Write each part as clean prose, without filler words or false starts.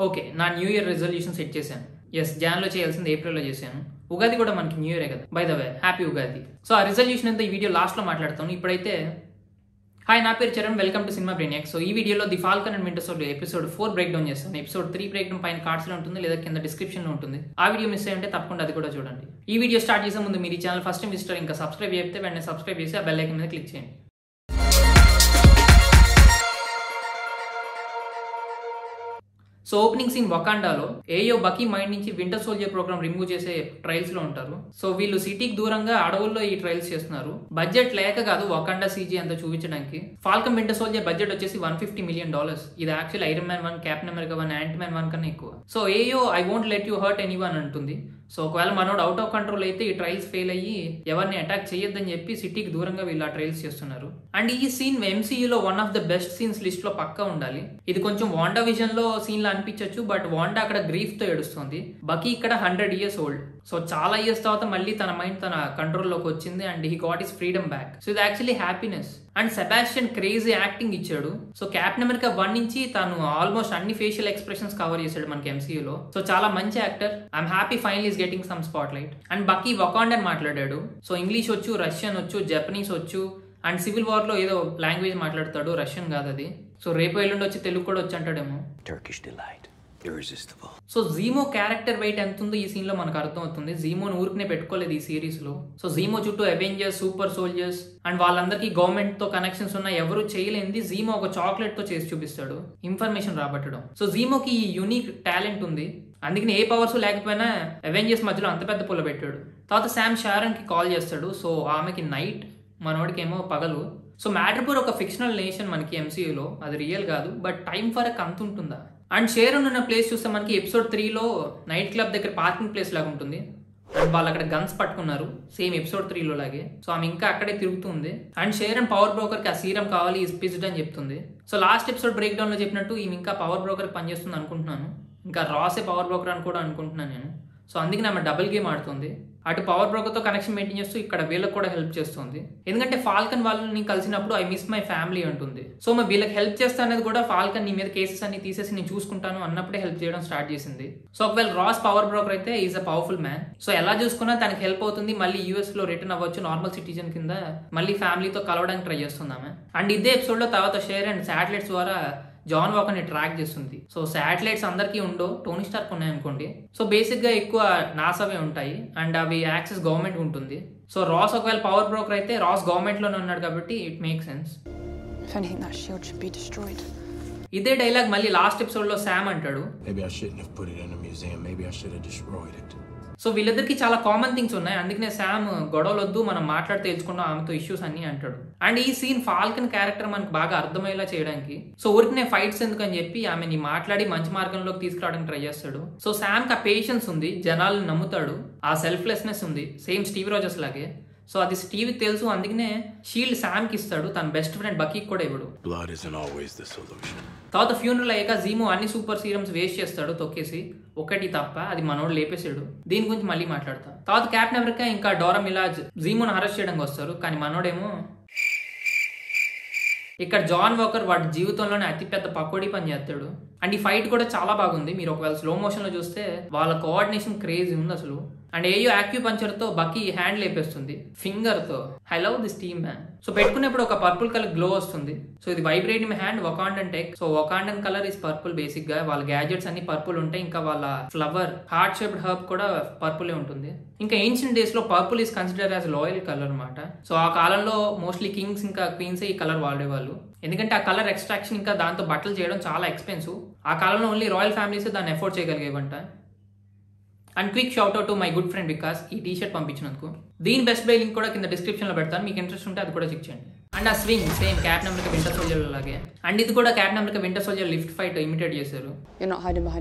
Okay, నా new year resolution set చేశాను. Yes, జాన్లో చేయాల్సింది ఏప్రిల్లో చేశాను. ఉగాది కూడా మనకి న్యూ ఇయరే కదా, by the way happy Ugadi. So ఆ రిజల్యూషన్ అంతా ఈ వీడియో లాస్ట్లో మాట్లాడతాను. ఇప్పుడైతే హాయ్, నా పేరు Charan, welcome to Cinema Brainiac. So ఈ వీడియోలో the Falcon and Winter Soldier episode 4 break down చేస్తాను. ఎపిసోడ్ 3 బ్రేక్ డౌన్ పైన కార్డ్స్లో ఉంటుంది లేదా కింద డిస్క్రిప్షన్లో ఉంటుంది. ఆ వీడియో మిస్ అయ్యంటే తప్పకుండా అది కూడా చూడండి. ఈ వీడియో స్టార్ట్ చేసే ముందు మీరు ఈ ఛానల్ ఫస్ట్ టైం విజిటర్ ఇంకా సబ్స్క్రైబ్ చేస్తే వెంటనే సబ్స్క్రైబ్ చేసి ఆ బెల్ ఐకాన్ మీద క్లిక్ చేయండి. సో ఓపెనింగ్ సీన్ వకాండాలో ఏయో బకీ మైండ్ నుంచి వింటర్ సోల్జర్ ప్రోగ్రామ్ రిమూవ్ చేసే ట్రయల్స్ లో ఉంటారు. సో వీళ్ళు సిటీకి దూరంగా అడవుల్లో ఈ ట్రయల్స్ చేస్తున్నారు. బడ్జెట్ లేక కాదు వకాండా సీజీ అంతా చూపించడానికి. ఫాల్కన్ వింటర్ సోల్జర్ బడ్జెట్ వచ్చేసి $150 million. ఇది actual iron man 1, captain America 1, ant man 1 కన్నా ఎక్కువ. సో ఏయో I won't let you hurt anyone అంటుంది. సో ఒకవేళ మనోడు అవుట్ ఆఫ్ కంట్రోల్ అయితే ఈ ట్రయల్స్ ఫెయిల్ అయ్యి ఎవరిని అటాక్ చేయొద్దని చెప్పి సిటీకి దూరంగా వీళ్ళు ఆ ట్రయల్స్ చేస్తున్నారు. అండ్ ఈ సీన్ ఎంసీయూలో one of the best scenes list లో పక్కా ఉండాలి. ఇది కొంచెం వాండా విజన్ లో సీన్ లో అనిపించవచ్చు, బట్ వాండా అక్కడ గ్రీఫ్ తో ఏడుస్తుంది. బకీ ఇక్కడ 100 years old. సో చాలా ఇయర్స్ తర్వాత మళ్ళీ తన మైండ్ తన కంట్రోల్లోకి వచ్చింది and he got his freedom back. So ఇది actually happiness. And Sebastian crazy acting ఇచ్చాడు. సో కెప్టెన్ అమెరికా 1 నుంచి తను ఆల్మోస్ట్ అన్ని ఫేషియల్ ఎక్స్ప్రెషన్స్ కవర్ చేశాడు మనకి ఎంసీయూలో. సో చాలా మంచి actor. I'm happy final is getting some spot light. And Bucky వకాండన్ మాట్లాడాడు. సో ఇంగ్లీష్ వచ్చు, రష్యన్ వచ్చు, జపనీస్ వచ్చు, అండ్ సివిల్ వార్ లో ఏదో లాంగ్వేజ్ మాట్లాడతాడు, రష్యన్ కాదు అది. సో రేపు ఎల్లుండి వచ్చి తెలుగు కూడా వచ్చి అంటాడేమో. Turkish delight. Irresistible. సో జీమో క్యారెక్టర్ వెయిట్ ఎంత ఉందో ఈ సీన్ లో మనకు అర్థం అవుతుంది. జీమోని ఊరికనే పెట్టుకోలేదు ఈ సిరీస్ లో. సో జీమో చుట్టూ అవెంజర్స్, సూపర్ సోల్జర్స్ అండ్ వాళ్ళందరికీ గవర్నమెంట్ తో కనెక్షన్స్ ఉన్న ఎవరు చేయలేంది జీమో ఒక చాక్లెట్ తో చేసి చూపిస్తాడు, ఇన్ఫర్మేషన్ రాబట్టడం. సో జీమోకి ఈ యూనిక్ టాలెంట్ ఉంది. అందుకని ఏ పవర్స్ లేకపోయినా అవెంజర్స్ మధ్యలో అంత పెద్ద పుల్ల పెట్టాడు. తర్వాత శామ్ షారన్ కి కాల్ చేస్తాడు. సో ఆమెకి నైట్, మనోడికి ఏమో పగలు. సో మ్యాడ్రిపూర్ ఒక ఫిక్షనల్ నేషన్ మనకి ఎంసీయూలో, అది రియల్ కాదు, బట్ టైం ఫరక్ అంత ఉంటుందా? అండ్ షేరన్ ఉన్న ప్లేస్ చూస్తే మనకి ఎపిసోడ్ 3లో నైట్ క్లబ్ దగ్గర పార్కింగ్ ప్లేస్ లాగా ఉంటుంది. అండ్ వాళ్ళు అక్కడ గన్స్ పట్టుకున్నారు సేమ్ ఎపిసోడ్ 3లో లాగే. సో ఆమె ఇంకా అక్కడే తిరుగుతుంది. అండ్ షేరన్ పవర్ బ్రోకర్ కి ఆ సీరం కావాలి, ఈజ్ పిజ్డ్ అని చెప్తుంది. So last episode break down లో చెప్పినట్టు ఈమె ఇంకా పవర్ బ్రోకర్ పనిచేస్తుంది అనుకుంటున్నాను. ఇంకా రాసే పవర్ బ్రోకర్ అని కూడా అనుకుంటున్నాను నేను. సో అందుకే ఆమె డబుల్ గేమ్ ఆడుతుంది. అటు పవర్ బ్రోకర్తో కనెక్షన్ మెయింటైన్ చేస్తూ ఇక్కడ వీళ్ళకి కూడా హెల్ప్ చేస్తుంది. ఎందుకంటే ఫాల్కన్ వాళ్ళని కలిసినప్పుడు ఐ మిస్ మై ఫ్యామిలీ అంటుంది. సో మరి వీళ్ళకి హెల్ప్ చేస్తా అనేది కూడా ఫాల్కన్ నీ మీద కేసెస్ అన్ని తీసేసి నేను చూసుకుంటాను అన్నప్పుడే హెల్ప్ చేయడం స్టార్ట్ చేసింది. సో ఒకవేళ రాస్ పవర్ బ్రోకర్ అయితే is a powerful man. So ఎలా చూసుకున్నా తనకి హెల్ప్ అవుతుంది. మళ్ళీ యూఎస్ లో రిటర్న్ అవ్వచ్చు నార్మల్ సిటిజన్ కింద, మళ్ళీ ఫ్యామిలీతో కలవడానికి ట్రై చేస్తుంది ఆమె. అండ్ ఇదే ఎపిసోడ్ లో తర్వాత షేర్ అండ్ శాటిలైట్స్ ద్వారా జాన్ వాకర్ని ట్రాక్ చేస్తుంది. సో శాటిలైట్స్ అందరికీ ఉండో, టోనీ స్టార్క్ ఉన్నాయనుకోండి. సో బేసిక్ గా ఎక్కువ నాసావే ఉంటాయి అండ్ అవి యాక్సెస్ గవర్నమెంట్ ఉంటుంది. సో రాస్ ఒకవేళ పవర్ బ్రోకర్ అయితే రాస్ గవర్నమెంట్ లోనే ఉన్నాడు కాబట్టి ఇట్ మేక్ సెన్స్. ఇదే డైలాగ్ మళ్ళీ లాస్ట్ ఎపిసోడ్ లో శామ్ అంటాడు. సో వీళ్ళిద్దరికి చాలా కామన్ థింగ్స్ ఉన్నాయి, అందుకనే శామ్ గొడవలు వద్దు, మనం మాట్లాడి తెలుసుకున్నాం ఆమెతో ఇష్యూస్ అన్ని అంటాడు. అండ్ ఈ సీన్ ఫాల్కన్ క్యారెక్టర్ మనకు బాగా అర్థమయ్యేలా చేయడానికి, సో ఊరికనే ఫైట్స్ ఎందుకని చెప్పి ఆమెని మాట్లాడి మంచి మార్గంలోకి తీసుకురావడానికి ట్రై చేస్తాడు. సో శామ్ కి ఆ పేషెన్స్ ఉంది, జనాలను నమ్ముతాడు, ఆ సెల్ఫ్లెస్నెస్ ఉంది, సేమ్ స్టీవ్ రోజర్స్ లాగే. సో అది స్టీవ్ తెలుసు, అందుకనే షీల్డ్ శామ్ కి ఇస్తాడు, తన బెస్ట్ ఫ్రెండ్ బకీకి కూడా ఇవ్వడు. తర్వాత ఫ్యూనరల్ అయ్యాక జీమో అన్ని సూపర్ సీరమ్స్ వేస్ట్ చేస్తాడు తొక్కేసి, ఒకటి తప్ప, అది మనోడు లేపేసాడు. దీని గురించి మళ్ళీ మాట్లాడతా. తర్వాత కెప్టెన్ అమెరికా ఇంకా డోరా మిలాజ్ జీమోని అరెస్ట్ చేయడానికి వస్తారు, కానీ మనోడేమో ఇక్కడ జాన్ వాకర్ వాడి జీవితంలోనే అతిపెద్ద పకోడీ పని చేస్తాడు. అండ్ ఈ ఫైట్ కూడా చాలా బాగుంది. మీరు ఒకవేళ స్లో మోషన్ లో చూస్తే వాళ్ళ కోఆర్డినేషన్ క్రేజీ ఉంది అసలు. అండ్ ఏయో యాక్యూపంచర్ తో బకీ హ్యాండ్ లేపేస్తుంది ఫింగర్ తో. I love this team man. So పెట్టుకునేప్పుడు ఒక పర్పుల్ కలర్ గ్లో వస్తుంది. సో ఇది vibrating hand Wakandan tech. So Wakandan colour is purple. Basic గా వాళ్ళ గ్యాజెట్స్ అన్ని పర్పుల్ ఉంటాయి. ఇంకా వాళ్ళ ఫ్లవర్ హార్ట్ షేప్డ్ హర్బ్ కూడా పర్పుల్ ఉంటుంది. ఇంకా ఏన్షియంట్ డేస్ లో purple is consider as loyal colour అనమాట. సో ఆ కాలంలో మోస్ట్లీ కింగ్స్ ఇంకా క్వీన్స్ ఈ కలర్ వాడేవాళ్ళు, ఎందుకంటే ఆ కలర్ ఎక్స్ట్రాక్షన్ ఇంకా దాంతో బట్టలు చేయడం చాలా ఎక్స్పెన్సివ్. ఆ కాలంలో ఓన్లీ రాయల్ ఫ్యామిలీస్ దాన్ని ఎఫోర్డ్ చేయగలిగేవంట. And quick shout out to my good friend Vikas ఈ టీ షర్ట్ పంపించినందుకు. దీని బెస్ట్ బై లింక్ కూడా కింద డిస్క్రిప్షన్ లో పెడతాను, మీకు ఇంట్రెస్ట్ ఉంటే అది కూడా చెక్ చేయండి. అండ్ ఆ swing same captain America winter soldier లాగే. అండ్ ఇది కూడా captain America winter soldier lift fight imitate చేశారు.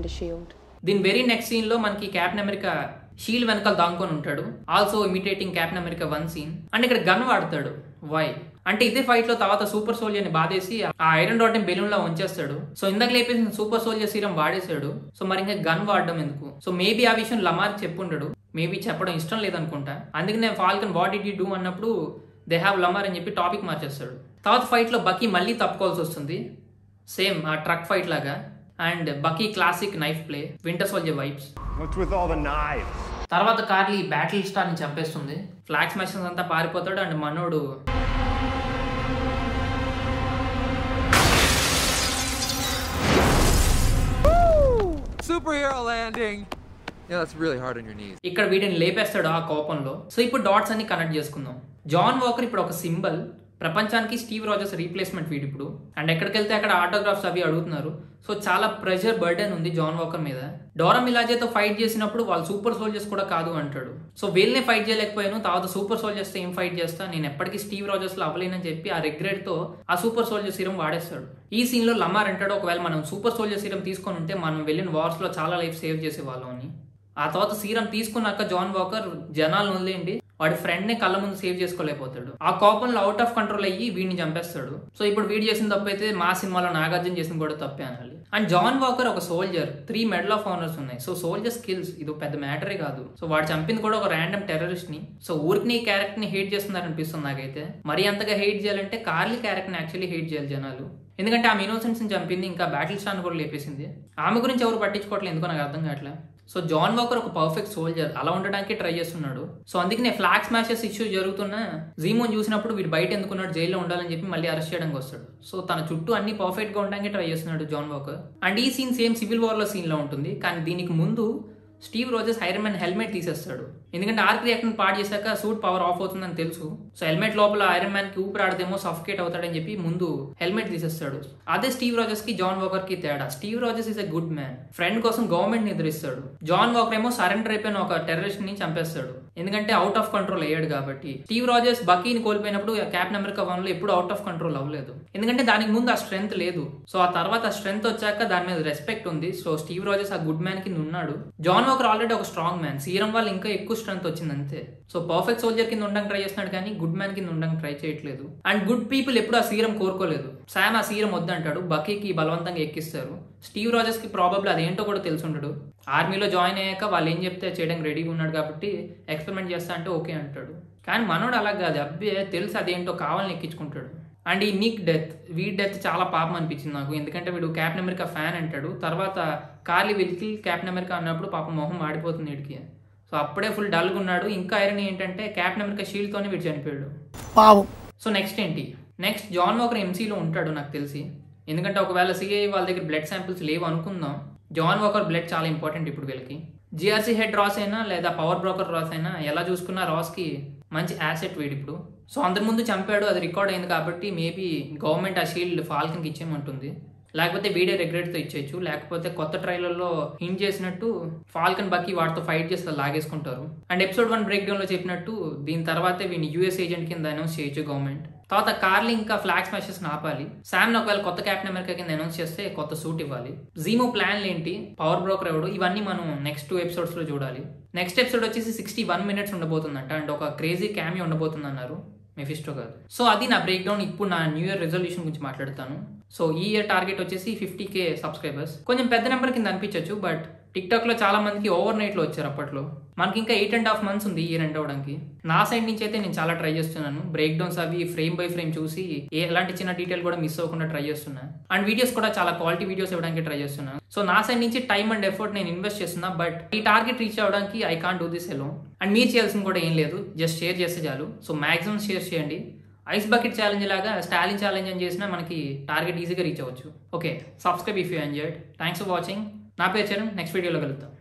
దీని వెరీ నెక్స్ట్ సీన్ లో మనకి కెప్టెన్ అమెరికా షీల్డ్ వెనకాల దాంకొని ఉంటాడు, also imitating captain America 1 scene. And ఇక్కడ గన్ వాడతాడు. వై అంటే ఇదే ఫైట్ లో తర్వాత సూపర్ సోల్జర్ ని బాధేసి ఆ ఐరన్ రాడ్ ని బెలూన్ లా ఉంచేస్తాడు. సో ఇందాక లేపేసిన సూపర్ సోల్జర్ సీరం వాడేశాడు. సో మరి ఇంకా గన్ వాడడం ఎందుకు? సో మేబీ ఆ విషయం లమార్ చెప్పుండడు, మేబీ చెప్పడం ఇష్టం లేదనుకుంటా. అందుకనే Falcon what did you do అన్నప్పుడు దే హ్యావ్ లమార్ అని చెప్పి టాపిక్ మార్చేస్తాడు. తర్వాత ఫైట్ లో బకీ మళ్ళీ తప్పుకోవాల్సి వస్తుంది, సేమ్ ఆ ట్రక్ ఫైట్ లాగా. And Bucky classic knife play, winter soldier vibes. What's with all the knives? తర్వాత కార్లీ బ్యాటిల్ స్టార్ ని చంపేస్తుంది, ఫ్లాగ్ స్మాషర్స్ అంతా పారిపోతాడు అండ్ మనోడు Superhero landing. Yeah, that's really hard on your knees. ఇక్కడ వీటిని లేపేస్తాడు ఆ కోపంలో. సో ఇప్పుడు డాట్స్ అన్ని కనెక్ట్ చేసుకుందాం. జాన్ వాకర్ ఇప్పుడు ఒక సింబల్, ప్రపంచానికి స్టీవ్ రాజర్స్ రీప్లేస్మెంట్ వీడు ఇప్పుడు. అండ్ ఎక్కడికి వెళ్తే అక్కడ ఆటోగ్రాఫ్స్ అవి అడుగుతున్నారు. సో చాలా ప్రెషర్ బర్డెన్ ఉంది జాన్ వాకర్ మీద. డోరా మిలాజేతో ఫైట్ చేసినప్పుడు వాళ్ళు సూపర్ సోల్జర్స్ కూడా కాదు అంటాడు. సో వీళ్ళనే ఫైట్ చేయలేకపోయాను, తర్వాత సూపర్ సోల్జర్స్ ఏం ఫైట్ చేస్తా, నేను ఎప్పటికీ స్టీవ్ రాజర్స్ లో అవ్వలేనని చెప్పి ఆ రిగ్రెట్ తో ఆ సూపర్ సోల్జర్ సీరం వాడేస్తాడు. ఈ సీన్ లో లమార్ అంటాడు, ఒకవేళ మనం సూపర్ సోల్జర్ సీరం తీసుకొని ఉంటే మనం వెళ్ళిన వార్స్ లో చాలా లైఫ్ సేవ్ చేసేవాళ్ళం అని. ఆ తర్వాత సీరం తీసుకున్నాక జాన్ వాకర్ జనాలను వదిలేండి వాడి ఫ్రెండ్ నే కళ్ళ ముందు సేవ్ చేసుకోలేకపోతాడు. ఆ కోపంలో అవుట్ ఆఫ్ కంట్రోల్ అయ్యి వీడిని చంపేస్తాడు. సో ఇప్పుడు వీడు చేసిన తప్పు అయితే మా సినిమాలో నాగార్జున చేసిన కూడా తప్పే అనాలి. అండ్ జాన్ వాకర్ ఒక సోల్జర్, 3 మెడల్ ఆఫ్ ఆనర్స్ ఉన్నాయి. సో సోల్జర్ స్కిల్స్ ఇది పెద్ద మ్యాటరే కాదు. సో వాడు చంపింది కూడా ఒక ర్యాండమ్ టెర్రరిస్ట్ ని. సో ఊరికి ఈ క్యారెక్టర్ ని హేట్ చేస్తున్నారు అనిపిస్తుంది నాకైతే. మరి అంతగా హేట్ చేయాలంటే కార్లీ క్యారెక్టర్ ని యాక్చువల్లీ హేట్ చేయాలి జనాలు. ఎందుకంటే ఆమె ఇన్నోసెన్స్ ని చంపింది, ఇంకా బ్యాటిల్ స్టార్ కూడా లేపేసింది. ఆమె గురించి ఎవరు పట్టించుకోవట్లేదు, ఎందుకో నాకు అర్థం కావట్లే. సో జాన్ వాకర్ ఒక పర్ఫెక్ట్ సోల్జర్, అలా ఉండడానికి ట్రై చేస్తున్నాడు. సో అందుకే నేను ఫ్లాగ్ స్మాషెస్ ఇష్యూ జరుగుతున్నా జీమోన్ చూసినప్పుడు వీడు బయట ఎందుకున్నాడు, జైల్లో ఉండాలని చెప్పి మళ్ళీ అరెస్ట్ చేయడానికి వస్తాడు. సో తన చుట్టూ అన్ని పర్ఫెక్ట్ గా ఉండడానికి ట్రై చేస్తున్నాడు జాన్ వాకర్. అండ్ ఈ సీన్ సేమ్ సివిల్ వార్ లో సీన్ లో ఉంటుంది, కానీ దీనికి ముందు Steve Rogers iron man helmet తీసేస్తాడు. ఎందుకంటే ఆర్క్ రియాక్టర్ పాడు చేశాక సూట్ పవర్ ఆఫ్ అవుతుందని తెలుసు. సో హెల్మెట్ లోపల ఐరన్ మ్యాన్ కి ఊపిరాడదేమో సఫికేట్ అవుతాడని చెప్పి ముందు హెల్మెట్ తీసేస్తాడు. అదే స్టీవ్ రాజర్స్ కి జాన్ వాకర్ కి తేడా. Steve Rogers is a good man, friend కోసం గవర్నమెంట్ ని ఎదురిస్తాడు. జాన్ వాకర్ ఏమో సరెండర్ అయిపోయిన ఒక టెర్రరిస్ట్ ని చంపేస్తాడు, ఎందుకంటే అవుట్ ఆఫ్ కంట్రోల్ అయ్యాడు కాబట్టి. స్టీవ్ రాజర్స్ బకీని కోల్పోయినప్పుడు క్యాప్టెన్ అమెరికా 1 లో ఎప్పుడు అవుట్ ఆఫ్ కంట్రోల్ అవ్వలేదు, ఎందుకంటే దానికి ముందు ఆ స్ట్రెంత్ లేదు. సో ఆ తర్వాత ఆ స్ట్రెంత్ వచ్చాక దాని మీద రెస్పెక్ట్ ఉంది. సో స్టీవ్ రాజర్స్ ఆ గుడ్ మ్యాన్ కింద ఉన్నాడు. జాన్ వాకర్ ఆల్రెడీ ఒక స్ట్రాంగ్ మ్యాన్, సీరం వల్ల ఇంకా ఎక్కువ స్ట్రెంత్ వచ్చింది అంతే. సో పర్ఫెక్ట్ సోల్జర్ కింద ఉండడానికి ట్రై చేస్తున్నాడు కానీ గుడ్ మ్యాన్ కింద ఉండడానికి ట్రై చేయట్లేదు. అండ్ గుడ్ పీపుల్ ఎప్పుడు ఆ సీరం కోరుకోలేదు. శామ్ ఆ సీరం వద్దంటాడు, బకీకి బలవంతంగా ఎక్కిస్తారు. స్టీవ్ రాజర్స్ కి ప్రాబబ్లీ అదేంటో కూడా తెలుసుంటాడు. ఆర్మీలో జాయిన్ అయ్యాక వాళ్ళు ఏం చెప్తే చేయడానికి రెడీగా ఉన్నాడు కాబట్టి ఎక్స్పెరిమెంట్ చేస్తా అంటే ఓకే అంటాడు. కానీ మనోడు అలా కాదు, అబ్బే తెలుసు అదేంటో కావాలని ఎక్కించుకుంటాడు. అండ్ ఈ నిక్ డెత్, వీడి డెత్ చాలా పాపం అనిపించింది నాకు, ఎందుకంటే వీడు క్యాప్టెన్ అమెరికా ఫ్యాన్ అంటాడు. తర్వాత కార్లీ విల్కి క్యాప్టెన్ అమెరికా అన్నప్పుడు పాపం మొహం మాడిపోతుంది వీడికి. సో అప్పుడే ఫుల్ డల్గా ఉన్నాడు. ఇంకా ఐరన్ ఏంటంటే క్యాప్టెన్ అమెరికా షీల్డ్ తోనే వీడు చనిపోయాడు. సో నెక్స్ట్ ఏంటి, నెక్స్ట్ జాన్ వాకర్ ఎంసీలో ఉంటాడు నాకు తెలిసి, ఎందుకంటే ఒకవేళ సిఐ వాళ్ళ దగ్గర బ్లడ్ శాంపిల్స్ లేవు అనుకుందాం, జాన్ వాకర్ బ్లడ్ చాలా ఇంపార్టెంట్ ఇప్పుడు వీళ్ళకి. జిఆర్సీ హెడ్ రాస్ అయినా లేదా పవర్ బ్రోకర్ రాస్ అయినా ఎలా చూసుకున్నా రాస్ కి మంచి యాసెట్ వీడు ఇప్పుడు. సో అందరి ముందు చంపాడు, అది రికార్డ్ అయింది కాబట్టి మేబీ గవర్నమెంట్ ఆ షీల్డ్ ఫాల్కన్ కి ఇచ్చేయమంటుంది, లేకపోతే వీడే రిగ్రెట్ తో ఇచ్చేయచ్చు, లేకపోతే కొత్త ట్రైలర్లో హింట్ చేసినట్టు ఫాల్కన్ బకీ వాటితో ఫైట్ చేసి లాగేసుకుంటారు. అండ్ ఎపిసోడ్ 1 బ్రేక్ డౌన్ లో చెప్పినట్టు దీని తర్వాతే వీని యూఎస్ ఏజెంట్ కింద అనౌన్స్ చేయొచ్చు గవర్నమెంట్. తర్వాత కార్లీ ఇంకా ఫ్లాగ్ స్మాషెస్ ఆపాలి. శామ్ ఒకవేళ కొత్త క్యాప్టెన్ అమెరికా కింద అనౌన్స్ చేస్తే కొత్త సూట్ ఇవ్వాలి. జీమో ప్లాన్లు ఏంటి, పవర్ బ్రోకర్ ఎవడు, ఇవన్నీ మనం నెక్స్ట్ 2 ఎపిసోడ్స్ లో చూడాలి. నెక్స్ట్ ఎపిసోడ్ వచ్చేసి 61 minutes ఉండబోతుందంట. అండ్ ఒక క్రేజీ క్యామియో ఉండబోతుంది అన్నారు, మెఫిస్టో కాదు. సో అది నా బ్రేక్ డౌన్. ఇప్పుడు నా న్యూ ఇయర్ రెజల్యూషన్ గురించి మాట్లాడతాను. సో ఈ ఇయర్ టార్గెట్ వచ్చేసి 50K సబ్స్క్రైబర్స్. కొంచెం పెద్ద నెంబర్ కింద అనిపించవచ్చు, బట్ టిక్ టాక్ లో చాలా మందికి ఓవర్ నైట్ లో వచ్చారు అప్పట్లో. మనకి ఇంకా 8.5 months ఉంది ఈ ఇయర్ ఎండ్ అవడానికి. నా సైడ్ నుంచి అయితే నేను చాలా ట్రై చేస్తున్నాను. బ్రేక్ డౌన్స్ అవి ఫ్రేమ్ బై ఫ్రేమ్ చూసి ఎలాంటి చిన్న డీటెయిల్ కూడా మిస్ అవ్వకుండా ట్రై చేస్తున్నాను. అండ్ వీడియోస్ కూడా చాలా క్వాలిటీ వీడియోస్ ఇవ్వడానికి ట్రై చేస్తున్నాను. సో నా సైడ్ నుంచి టైం అండ్ ఎఫర్ట్ నేను ఇన్వెస్ట్ చేస్తున్నా, బట్ ఈ టార్గెట్ రీచ్ అవ్వడానికి I can't do this alone. And మీరు చేయాల్సింది కూడా ఏం లేదు, జస్ట్ షేర్ చేస్తే చాలు. సో మాక్సిమం షేర్ చేయండి. ఐస్ బకెట్ ఛాలెంజ్ లాగా స్టాలిన్ ఛాలెంజ్ అని చేసినా మనకి టార్గెట్ ఈజీగా రీచ్ అవ్వచ్చు. Okay, subscribe if you enjoyed. Thanks for watching. నా పేరు చరణ్. నెక్స్ట్ వీడియోలో కలుద్దాం.